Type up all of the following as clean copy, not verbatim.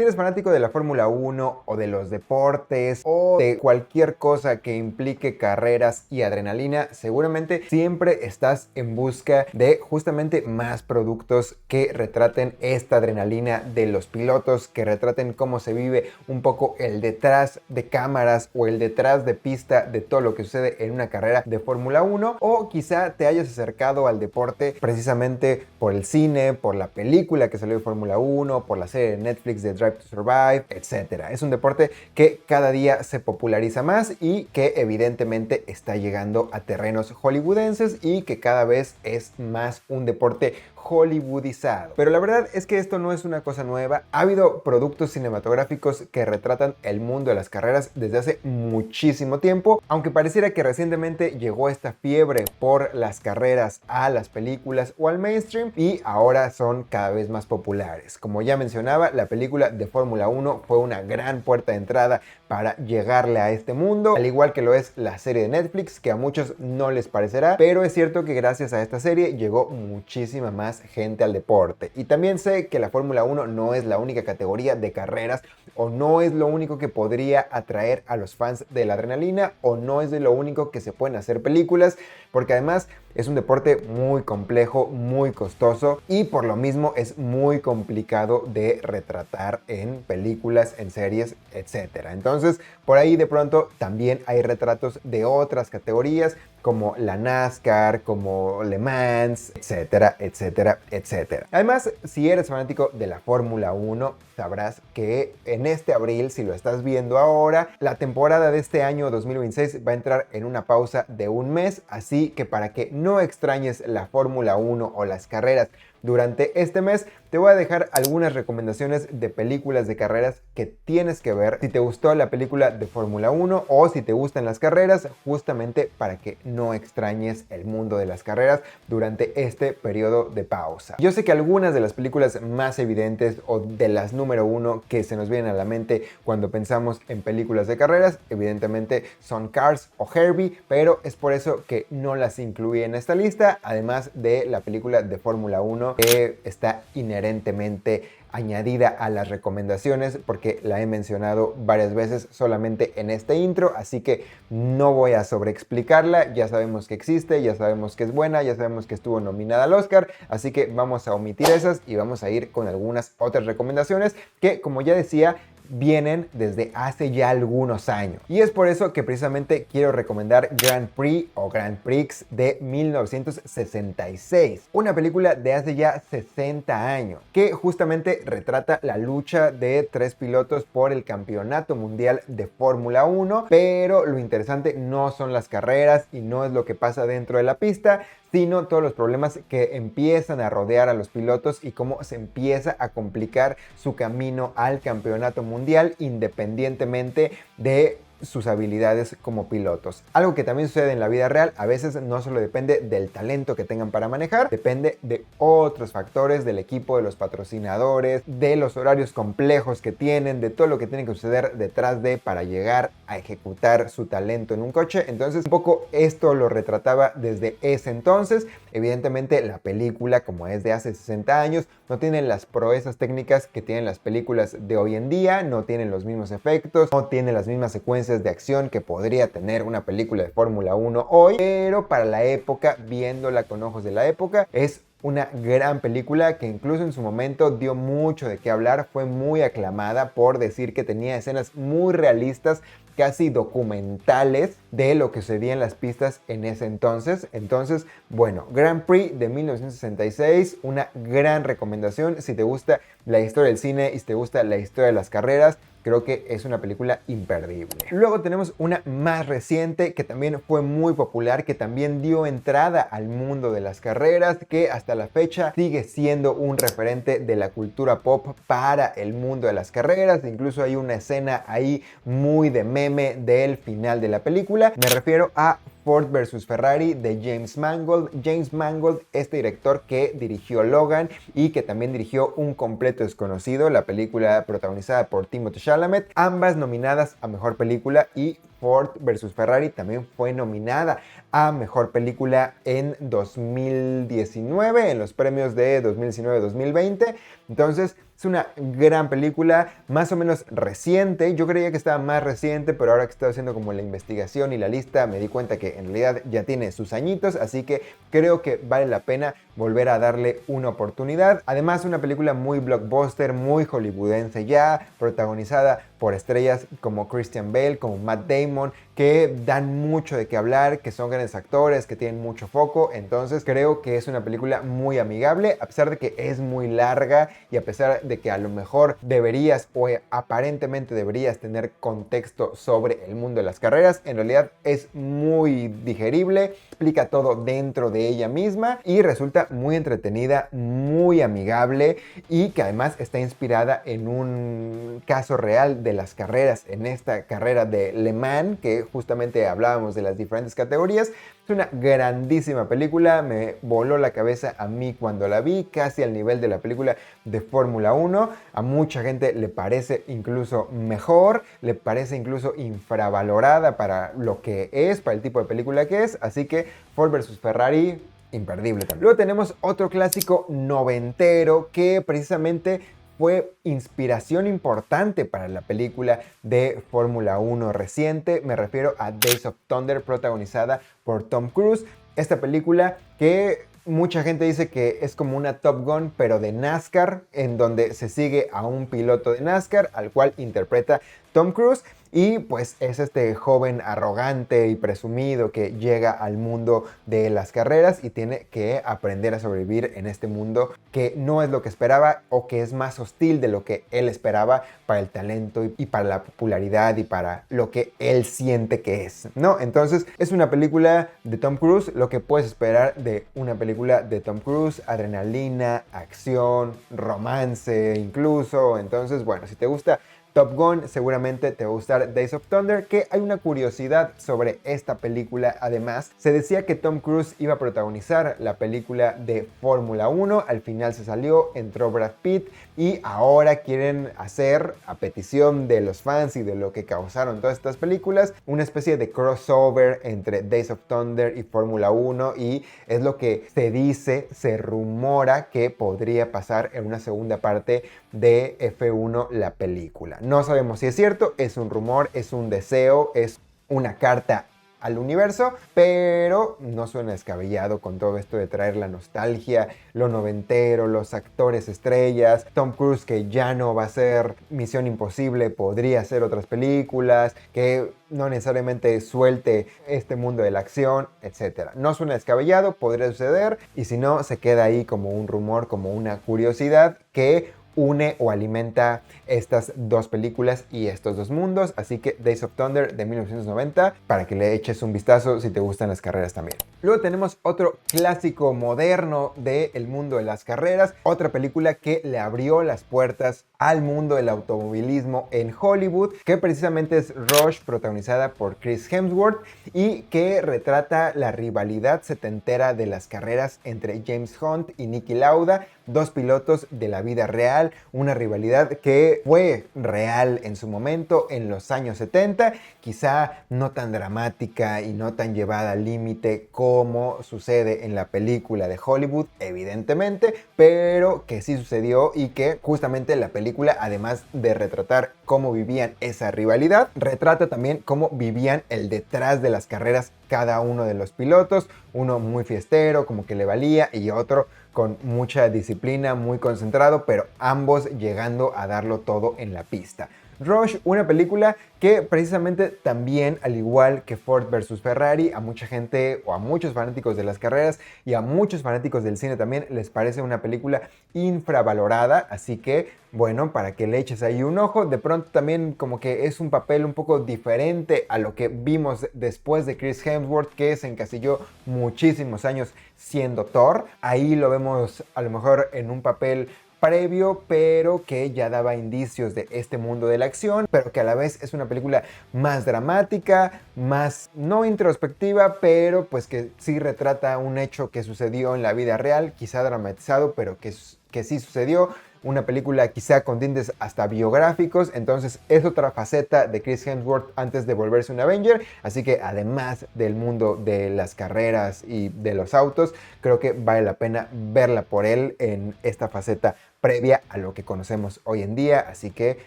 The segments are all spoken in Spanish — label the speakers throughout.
Speaker 1: Si eres fanático de la Fórmula 1 o de los deportes o de cualquier cosa que implique carreras y adrenalina, seguramente siempre estás en busca de justamente más productos que retraten esta adrenalina de los pilotos, que retraten cómo se vive un poco el detrás de cámaras o el detrás de pista de todo lo que sucede en una carrera de Fórmula 1, o quizá te hayas acercado al deporte precisamente por el cine, por la película que salió de Fórmula 1, por la serie de Netflix de Drive to Survive, etc. Es un deporte que cada día se populariza más y que evidentemente está llegando a terrenos hollywoodenses y que cada vez es más un deporte hollywoodizado. Pero la verdad es que esto no es una cosa nueva. Ha habido productos cinematográficos que retratan el mundo de las carreras desde hace muchísimo tiempo, aunque pareciera que recientemente llegó esta fiebre por las carreras a las películas o al mainstream y ahora son cada vez más populares. Como ya mencionaba, la película de Fórmula 1 fue una gran puerta de entrada para llegarle a este mundo, al igual que lo es la serie de Netflix, que a muchos no les parecerá, pero es cierto que gracias a esta serie llegó muchísima más gente al deporte. Y también sé que la Fórmula 1 no es la única categoría de carreras, o no es lo único que podría atraer a los fans de la adrenalina, o no es de lo único que se pueden hacer películas, porque además es un deporte muy complejo, muy costoso y por lo mismo es muy complicado de retratar en películas, en series, etc. Entonces, por ahí de pronto también hay retratos de otras categorías como la NASCAR, como Le Mans, etcétera, etcétera, etcétera. Además, si eres fanático de la Fórmula 1, sabrás que en este abril, si lo estás viendo ahora, la temporada de este año 2026 va a entrar en una pausa de un mes, así que para que no extrañes la Fórmula 1 o las carreras durante este mes, te voy a dejar algunas recomendaciones de películas de carreras que tienes que ver si te gustó la película de Fórmula 1 o si te gustan las carreras, justamente para que no extrañes el mundo de las carreras durante este periodo de pausa. Yo sé que algunas de las películas más evidentes o de las número uno que se nos vienen a la mente cuando pensamos en películas de carreras, evidentemente son Cars o Herbie, pero es por eso que no las incluí en esta lista, además de la película de Fórmula 1 que está inherentemente añadida a las recomendaciones porque la he mencionado varias veces solamente en este intro, así que no voy a sobreexplicarla. Ya sabemos que existe, ya sabemos que es buena, ya sabemos que estuvo nominada al Oscar, así que vamos a omitir esas y vamos a ir con algunas otras recomendaciones que, como ya decía, vienen desde hace ya algunos años. Y es por eso que precisamente quiero recomendar Grand Prix o Grand Prix de 1966, una película de hace ya 60 años, que justamente retrata la lucha de tres pilotos por el campeonato mundial de Fórmula 1, pero lo interesante no son las carreras y no es lo que pasa dentro de la pista, sino todos los problemas que empiezan a rodear a los pilotos y cómo se empieza a complicar su camino al campeonato mundial independientemente de sus habilidades como pilotos. Algo que también sucede en la vida real, a veces no solo depende del talento que tengan para manejar, depende de otros factores, del equipo, de los patrocinadores, de los horarios complejos que tienen, de todo lo que tiene que suceder detrás de para llegar a ejecutar su talento en un coche. Entonces, un poco esto lo retrataba desde ese entonces. Evidentemente, la película, como es de hace 60 años, no tiene las proezas técnicas que tienen las películas de hoy en día, no tienen los mismos efectos, no tiene las mismas secuencias de acción que podría tener una película de Fórmula 1 hoy, pero para la época, viéndola con ojos de la época, es una gran película que incluso en su momento dio mucho de qué hablar, fue muy aclamada por decir que tenía escenas muy realistas, casi documentales de lo que sucedía en las pistas en ese entonces. Entonces, bueno, Grand Prix de 1966, una gran recomendación si te gusta la historia del cine y si te gusta la historia de las carreras. Creo que es una película imperdible. Luego tenemos una más reciente que también fue muy popular, que también dio entrada al mundo de las carreras, que hasta la fecha sigue siendo un referente de la cultura pop para el mundo de las carreras. Incluso hay una escena ahí muy de meme del final de la película. Me refiero a Ford vs Ferrari de James Mangold. James Mangold, este director que dirigió Logan y que también dirigió Un completo desconocido, la película protagonizada por Timothée Chalamet, ambas nominadas a Mejor Película, y Ford vs Ferrari también fue nominada a Mejor Película en 2019, en los premios de 2019-2020. Entonces, Es una gran película, más o menos reciente. Yo creía que estaba más reciente, pero ahora que estoy haciendo como la investigación y la lista, me di cuenta que en realidad ya tiene sus añitos, así que creo que vale la pena volver a darle una oportunidad. Además, una película muy blockbuster, muy hollywoodense ya, protagonizada por estrellas como Christian Bale, como Matt Damon, que dan mucho de qué hablar, que son grandes actores, que tienen mucho foco. Entonces creo que es una película muy amigable, a pesar de que es muy larga y a pesar de que a lo mejor deberías o aparentemente deberías tener contexto sobre el mundo de las carreras. En realidad es muy digerible, explica todo dentro de ella misma y resulta muy entretenida, muy amigable y que además está inspirada en un caso real de las carreras, en esta carrera de Le Mans, que justamente hablábamos de las diferentes categorías. Es una grandísima película, me voló la cabeza a mí cuando la vi, casi al nivel de la película de Fórmula 1. A mucha gente le parece incluso mejor, le parece incluso infravalorada para lo que es, para el tipo de película que es, así que Ford vs Ferrari, imperdible también. Luego tenemos otro clásico noventero que precisamente fue inspiración importante para la película de Fórmula 1 reciente. Me refiero a Days of Thunder, protagonizada por Tom Cruise. Esta película que mucha gente dice que es como una Top Gun, pero de NASCAR, en donde se sigue a un piloto de NASCAR, al cual interpreta Tom Cruise. Y pues es este joven arrogante y presumido que llega al mundo de las carreras y tiene que aprender a sobrevivir en este mundo que no es lo que esperaba o que es más hostil de lo que él esperaba para el talento y para la popularidad y para lo que él siente que es, ¿no? Entonces es una película de Tom Cruise, lo que puedes esperar de una película de Tom Cruise: adrenalina, acción, romance incluso. Entonces, bueno, si te gusta Top Gun, seguramente te va a gustar Days of Thunder, que hay una curiosidad sobre esta película. Además, se decía que Tom Cruise iba a protagonizar la película de Fórmula 1, al final se salió, entró Brad Pitt y ahora quieren hacer, a petición de los fans y de lo que causaron todas estas películas, una especie de crossover entre Days of Thunder y Fórmula 1 y es lo que se dice, se rumora que podría pasar en una segunda parte de F1 la película. No sabemos si es cierto, es un rumor, es un deseo, es una carta al universo, pero no suena descabellado con todo esto de traer la nostalgia, lo noventero, los actores estrellas, Tom Cruise que ya no va a ser Misión Imposible, podría hacer otras películas, que no necesariamente suelte este mundo de la acción, etc. No suena descabellado, podría suceder, y si no, se queda ahí como un rumor, como una curiosidad que une o alimenta estas dos películas y estos dos mundos. Así que Days of Thunder de 1990 para que le eches un vistazo si te gustan las carreras también. Luego tenemos otro clásico moderno del mundo de las carreras, otra película que le abrió las puertas al mundo del automovilismo en Hollywood, que precisamente es Rush, protagonizada por Chris Hemsworth y que retrata la rivalidad setentera de las carreras entre James Hunt y Niki Lauda, dos pilotos de la vida real, una rivalidad que fue real en su momento en los años 70, quizá no tan dramática y no tan llevada al límite como sucede en la película de Hollywood, evidentemente, pero que sí sucedió y que justamente la película, además de retratar cómo vivían esa rivalidad, retrata también cómo vivían el detrás de las carreras cada uno de los pilotos, uno muy fiestero, como que le valía, y otro con mucha disciplina, muy concentrado, pero ambos llegando a darlo todo en la pista. Rush, una película que precisamente también, al igual que Ford vs Ferrari, a mucha gente o a muchos fanáticos de las carreras y a muchos fanáticos del cine también les parece una película infravalorada, así que bueno, para que le eches ahí un ojo. De pronto también como que es un papel un poco diferente a lo que vimos después de Chris Hemsworth, que se encasilló muchísimos años siendo Thor. Ahí lo vemos a lo mejor en un papel previo, pero que ya daba indicios de este mundo de la acción, pero que a la vez es una película más dramática, más no introspectiva, pero pues que sí retrata un hecho que sucedió en la vida real, quizá dramatizado, pero que sí sucedió. una película quizá con tintes hasta biográficos, entonces es otra faceta de Chris Hemsworth antes de volverse un Avenger, así que además del mundo de las carreras y de los autos, creo que vale la pena verla por él en esta faceta previa a lo que conocemos hoy en día, así que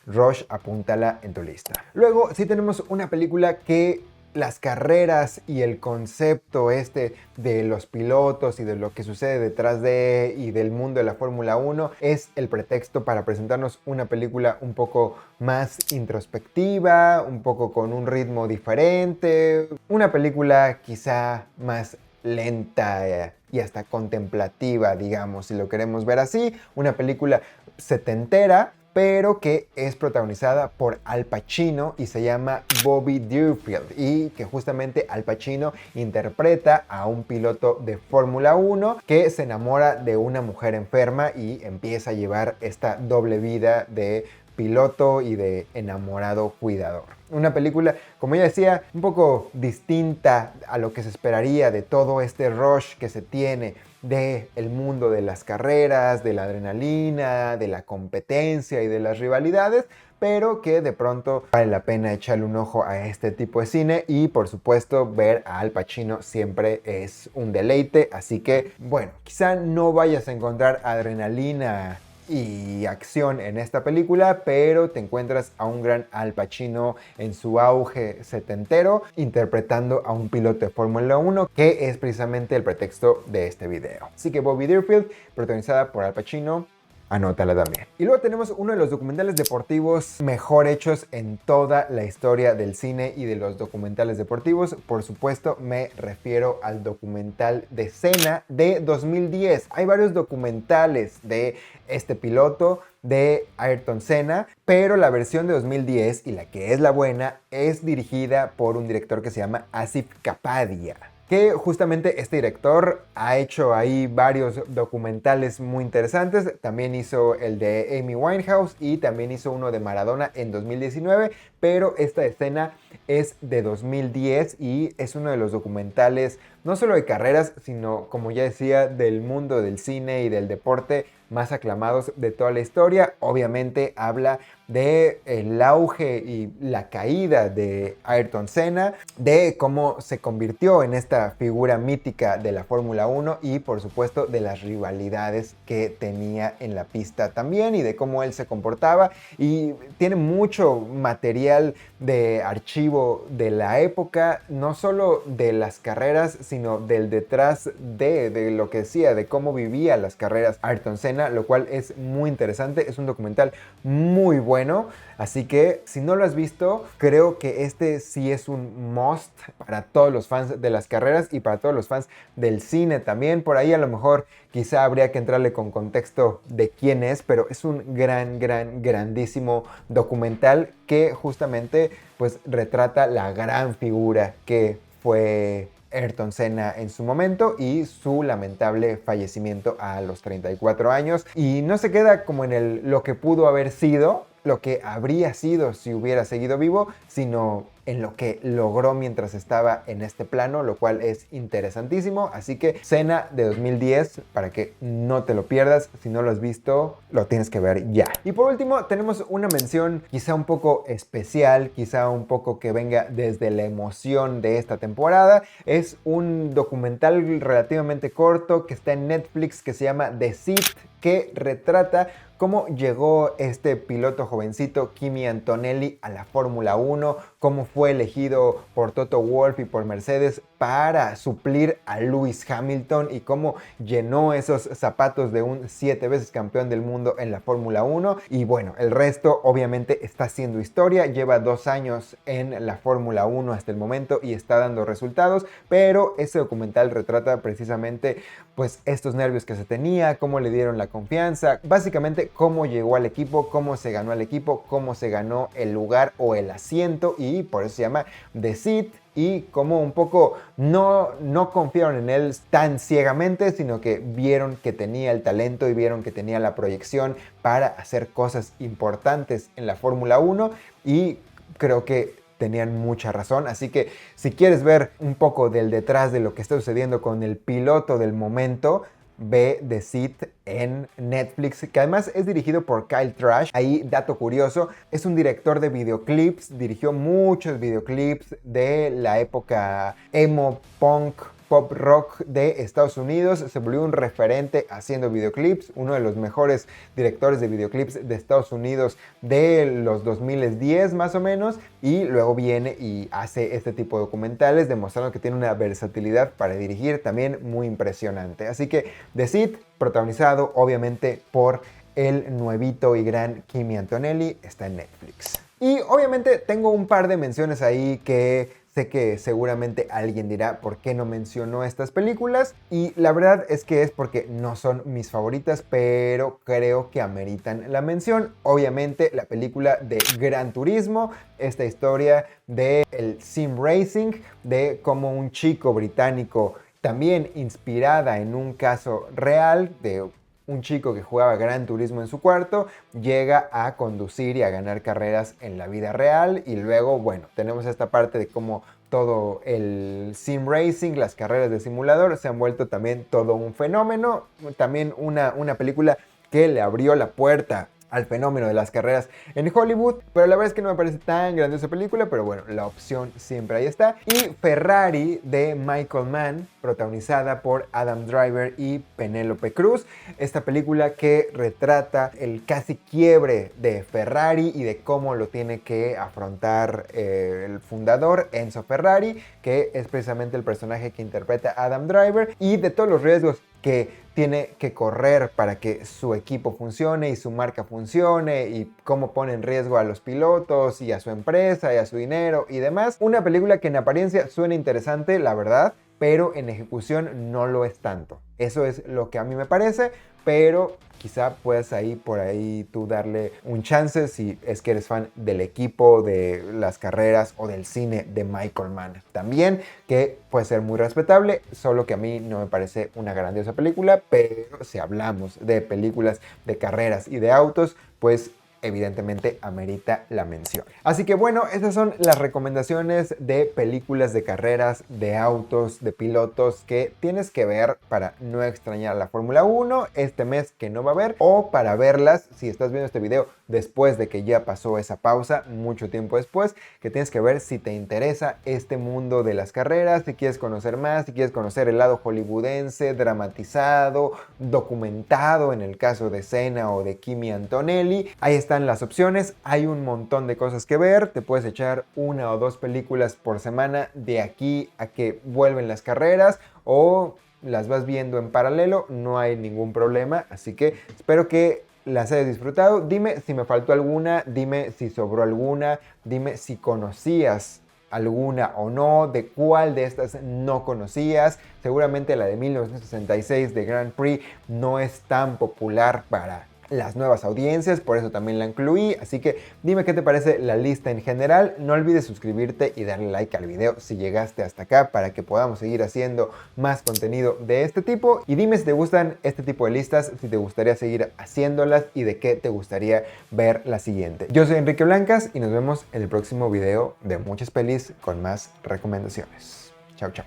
Speaker 1: Rush, apúntala en tu lista. Luego sí tenemos una película que las carreras y el concepto este de los pilotos y de lo que sucede detrás de y del mundo de la Fórmula 1 es el pretexto para presentarnos una película un poco más introspectiva, un poco con un ritmo diferente, una película quizá más lenta y hasta contemplativa, digamos, si lo queremos ver así, una película setentera, pero que es protagonizada por Al Pacino y se llama Bobby Deerfield, y que justamente Al Pacino interpreta a un piloto de Fórmula 1 que se enamora de una mujer enferma y empieza a llevar esta doble vida de piloto y de enamorado cuidador. Una película, como ya decía, un poco distinta a lo que se esperaría de todo este rush que se tiene del mundo de las carreras, de la adrenalina, de la competencia y de las rivalidades, pero que de pronto vale la pena echarle un ojo a este tipo de cine y por supuesto ver a Al Pacino siempre es un deleite, así que bueno, quizá no vayas a encontrar adrenalina y acción en esta película, pero te encuentras a un gran Al Pacino en su auge setentero interpretando a un piloto de Fórmula 1, que es precisamente el pretexto de este video. Así que Bobby Deerfield, protagonizada por Al Pacino, anótala también. Y luego tenemos uno de los documentales deportivos mejor hechos en toda la historia del cine y de los documentales deportivos. Por supuesto, me refiero al documental de Senna de 2010. Hay varios documentales de este piloto, de Ayrton Senna, pero la versión de 2010 y la que es la buena es dirigida por un director que se llama Asif Kapadia, que justamente este director ha hecho ahí varios documentales muy interesantes. También hizo el de Amy Winehouse y también hizo uno de Maradona en 2019, pero esta escena es de 2010 y es uno de los documentales no solo de carreras, sino, como ya decía, del mundo del cine y del deporte más aclamados de toda la historia. Obviamente habla de el auge y la caída de Ayrton Senna, de cómo se convirtió en esta figura mítica de la Fórmula 1 y por supuesto de las rivalidades que tenía en la pista también y de cómo él se comportaba, y tiene mucho material de archivo de la época, no solo de las carreras, sino del detrás de lo que decía, de cómo vivía las carreras Ayrton Senna, lo cual es muy interesante. Es un documental muy bueno, así que si no lo has visto, creo que este sí es un must para todos los fans de las carreras y para todos los fans del cine también. Por ahí a lo mejor quizá habría que entrarle con contexto de quién es, pero es un grandísimo documental que justamente pues retrata la gran figura que fue Ayrton Senna en su momento y su lamentable fallecimiento a los 34 años. Y no se queda como en lo que pudo haber sido, lo que habría sido si hubiera seguido vivo, sino en lo que logró mientras estaba en este plano, lo cual es interesantísimo. Así que Senna de 2010, para que no te lo pierdas, si no lo has visto, lo tienes que ver ya. Y por último, tenemos una mención quizá un poco especial, quizá un poco que venga desde la emoción de esta temporada. Es un documental relativamente corto que está en Netflix que se llama The Seat, que retrata cómo llegó este piloto jovencito Kimi Antonelli a la Fórmula 1, cómo fue elegido por Toto Wolff y por Mercedes para suplir a Lewis Hamilton y cómo llenó esos zapatos de un 7 veces campeón del mundo en la Fórmula 1. Y bueno, el resto obviamente está haciendo historia, lleva 2 años en la Fórmula 1 hasta el momento y está dando resultados, pero ese documental retrata precisamente pues estos nervios que se tenía, cómo le dieron la confianza, básicamente cómo llegó al equipo, cómo se ganó al equipo, cómo se ganó el lugar o el asiento, y por eso se llama The Seat, y cómo un poco no confiaron en él tan ciegamente, sino que vieron que tenía el talento y vieron que tenía la proyección para hacer cosas importantes en la Fórmula 1, y creo que tenían mucha razón. Así que si quieres ver un poco del detrás de lo que está sucediendo con el piloto del momento, ve The Seed en Netflix, que además es dirigido por Kyle Trash. Ahí, dato curioso, es un director de videoclips, dirigió muchos videoclips de la época emo, punk, pop rock de Estados Unidos. Se volvió un referente haciendo videoclips, uno de los mejores directores de videoclips de Estados Unidos de los 2010 más o menos, y luego viene y hace este tipo de documentales demostrando que tiene una versatilidad para dirigir también muy impresionante. Así que The Seed, protagonizado obviamente por el nuevito y gran Kimi Antonelli, está en Netflix. Y obviamente tengo un par de menciones ahí que sé que seguramente alguien dirá por qué no mencionó estas películas, y la verdad es que es porque no son mis favoritas, pero creo que ameritan la mención. Obviamente la película de Gran Turismo, esta historia del sim racing, de cómo un chico británico, también inspirada en un caso real de un chico que jugaba Gran Turismo en su cuarto, llega a conducir y a ganar carreras en la vida real. Y luego, bueno, tenemos esta parte de cómo todo el sim racing, las carreras de simulador, se han vuelto también todo un fenómeno. También una película que le abrió la puerta al fenómeno de las carreras en Hollywood, pero la verdad es que no me parece tan grandiosa película, pero bueno, la opción siempre ahí está. Y Ferrari de Michael Mann, protagonizada por Adam Driver y Penélope Cruz, esta película que retrata el casi quiebre de Ferrari y de cómo lo tiene que afrontar el fundador Enzo Ferrari, que es precisamente el personaje que interpreta Adam Driver, y de todos los riesgos que tiene que correr para que su equipo funcione y su marca funcione, y cómo pone en riesgo a los pilotos y a su empresa y a su dinero y demás. Una película que en apariencia suena interesante, la verdad, pero en ejecución no lo es tanto. Eso es lo que a mí me parece, pero quizá puedas ahí por ahí tú darle un chance si es que eres fan del equipo, de las carreras o del cine de Michael Mann. También, que puede ser muy respetable, solo que a mí no me parece una grandiosa película, pero si hablamos de películas de carreras y de autos, pues evidentemente amerita la mención. Así que bueno, estas son las recomendaciones de películas de carreras, de autos, de pilotos que tienes que ver para no extrañar la Fórmula 1 este mes que no va a haber, o para verlas si estás viendo este video después de que ya pasó esa pausa, mucho tiempo después, que tienes que ver si te interesa este mundo de las carreras, si quieres conocer más, si quieres conocer el lado hollywoodense, dramatizado, documentado en el caso de Senna o de Kimi Antonelli. Ahí están las opciones, hay un montón de cosas que ver, te puedes echar 1 o 2 películas por semana de aquí a que vuelven las carreras, o las vas viendo en paralelo, no hay ningún problema. Así que espero que las hayas disfrutado. Dime si me faltó alguna, dime si sobró alguna, dime si conocías alguna o no, de cuál de estas no conocías. Seguramente la de 1966 de Grand Prix no es tan popular para las nuevas audiencias, por eso también la incluí. Así que dime qué te parece la lista en general. No olvides suscribirte y darle like al video si llegaste hasta acá, para que podamos seguir haciendo más contenido de este tipo. Y dime si te gustan este tipo de listas, si te gustaría seguir haciéndolas y de qué te gustaría ver la siguiente. Yo soy Enrique Blancas y nos vemos en el próximo video de muchas pelis con más recomendaciones. Chao, chao.